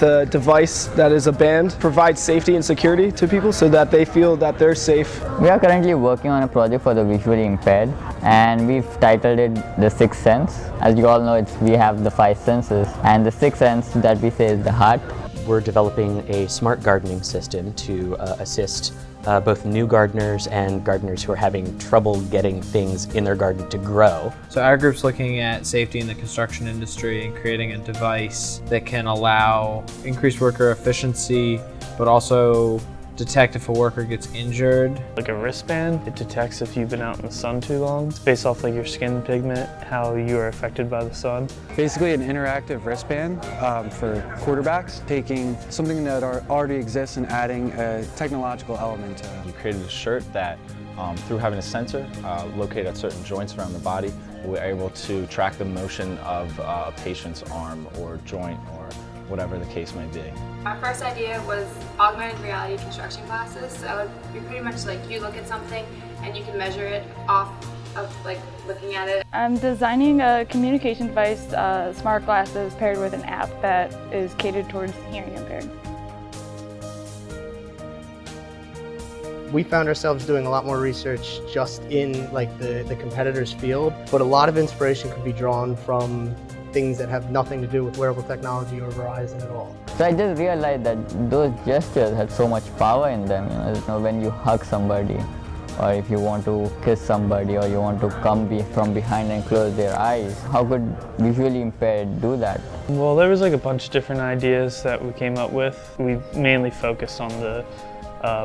with a device that is a band, provides safety and security to people so that they feel that they're safe. We are currently working on a project for the visually impaired, and we've titled it The Sixth Sense. As you all know, we have the 5 senses, and the sixth sense that we say is the heart. We're developing a smart gardening system to assist both new gardeners and gardeners who are having trouble getting things in their garden to grow. So our group's looking at safety in the construction industry and creating a device that can allow increased worker efficiency, but also detect if a worker gets injured. Like a wristband, it detects if you've been out in the sun too long. It's based off like your skin pigment, how you are affected by the sun. Basically an interactive wristband for quarterbacks, taking something that already exists and adding a technological element to it. We created a shirt that, through having a sensor located at certain joints around the body, we're able to track the motion of a patient's arm or joint or whatever the case may be. Our first idea was augmented reality construction classes. So it would be pretty much like you look at something and you can measure it off of like looking at it. I'm designing a communication device, smart glasses paired with an app that is catered towards hearing impaired. We found ourselves doing a lot more research just in like the competitor's field, but a lot of inspiration could be drawn from things that have nothing to do with wearable technology or Verizon at all. So I just realized that those gestures had so much power in them. You know, when you hug somebody, or if you want to kiss somebody, or you want to come from behind and close their eyes, how could visually impaired do that? Well, there was like a bunch of different ideas that we came up with. We mainly focused on the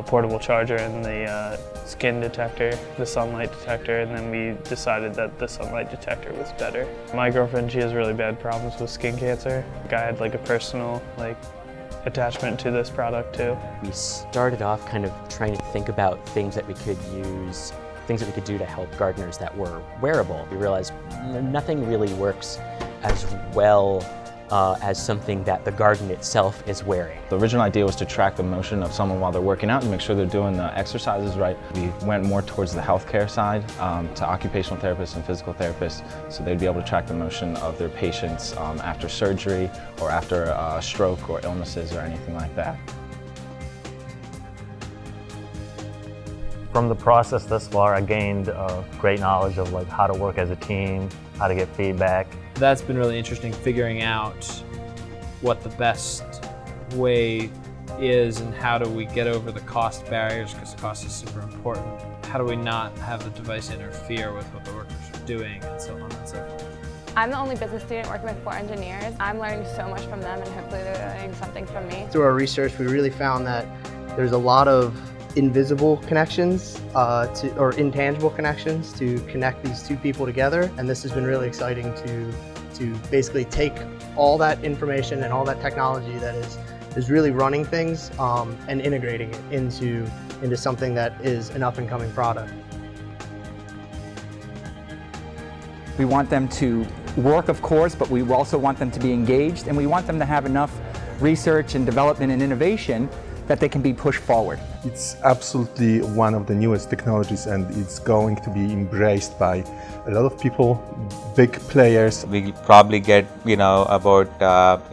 portable charger and the skin detector, the sunlight detector, and then we decided that the sunlight detector was better. My girlfriend, she has really bad problems with skin cancer. I had like a personal attachment to this product too. We started off kind of trying to think about things that we could use, things that we could do to help gardeners that were wearable. We realized nothing really works as well as something that the garden itself is wearing. The original idea was to track the motion of someone while they're working out and make sure they're doing the exercises right. We went more towards the healthcare side, to occupational therapists and physical therapists, so they'd be able to track the motion of their patients after surgery or after a stroke or illnesses or anything like that. From the process thus far, I gained great knowledge of like how to work as a team, how to get feedback. That's been really interesting, figuring out what the best way is and how do we get over the cost barriers, because cost is super important. How do we not have the device interfere with what the workers are doing, and so on and so forth. I'm the only business student working with 4 engineers. I'm learning so much from them, and hopefully they're learning something from me. Through our research, we really found that there's a lot of invisible connections or intangible connections to connect these two people together, and this has been really exciting to basically take all that information and all that technology that is really running things and integrating it into something that is an up-and-coming product. We want them to work, of course, but we also want them to be engaged, and we want them to have enough research and development and innovation that they can be pushed forward. It's absolutely one of the newest technologies, and it's going to be embraced by a lot of people, big players. We'll probably get, about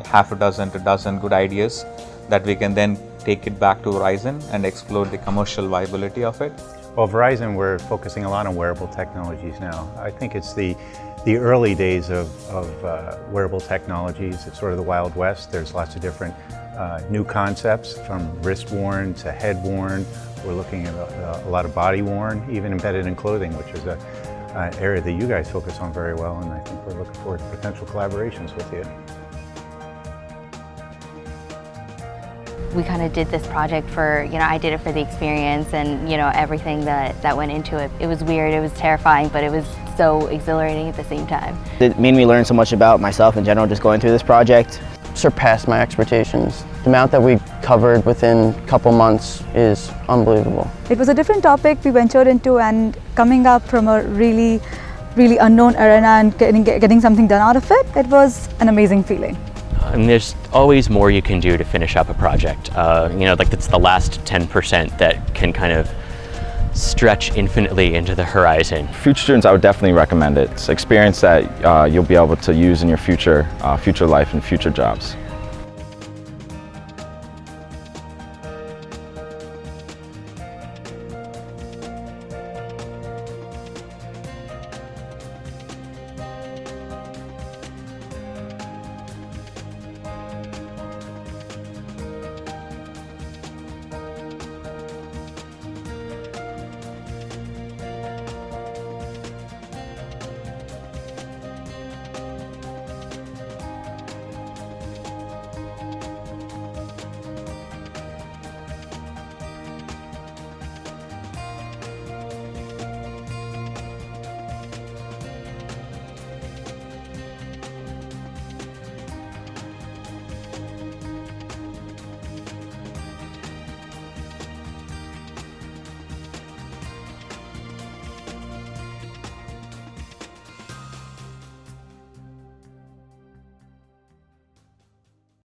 half a dozen to a dozen good ideas that we can then take it back to Verizon and explore the commercial viability of it. Well, Verizon, we're focusing a lot on wearable technologies now. I think it's the early days of wearable technologies. It's sort of the Wild West. There's lots of different new concepts, from wrist-worn to head-worn. We're looking at a lot of body-worn, even embedded in clothing, which is an area that you guys focus on very well, and I think we're looking forward to potential collaborations with you. We kind of did this project for, I did it for the experience and, everything that went into it. It was weird, it was terrifying, but it was so exhilarating at the same time. It made me learn so much about myself in general, just going through this project. Surpassed my expectations. The amount that we covered within a couple months is unbelievable. It was a different topic we ventured into, and coming up from a really unknown arena and getting something done out of it, it was an amazing feeling. And there's always more you can do to finish up a project. Like that's the last 10% that can kind of stretch infinitely into the horizon. Future students, I would definitely recommend it. It's an experience that you'll be able to use in your future life and future jobs.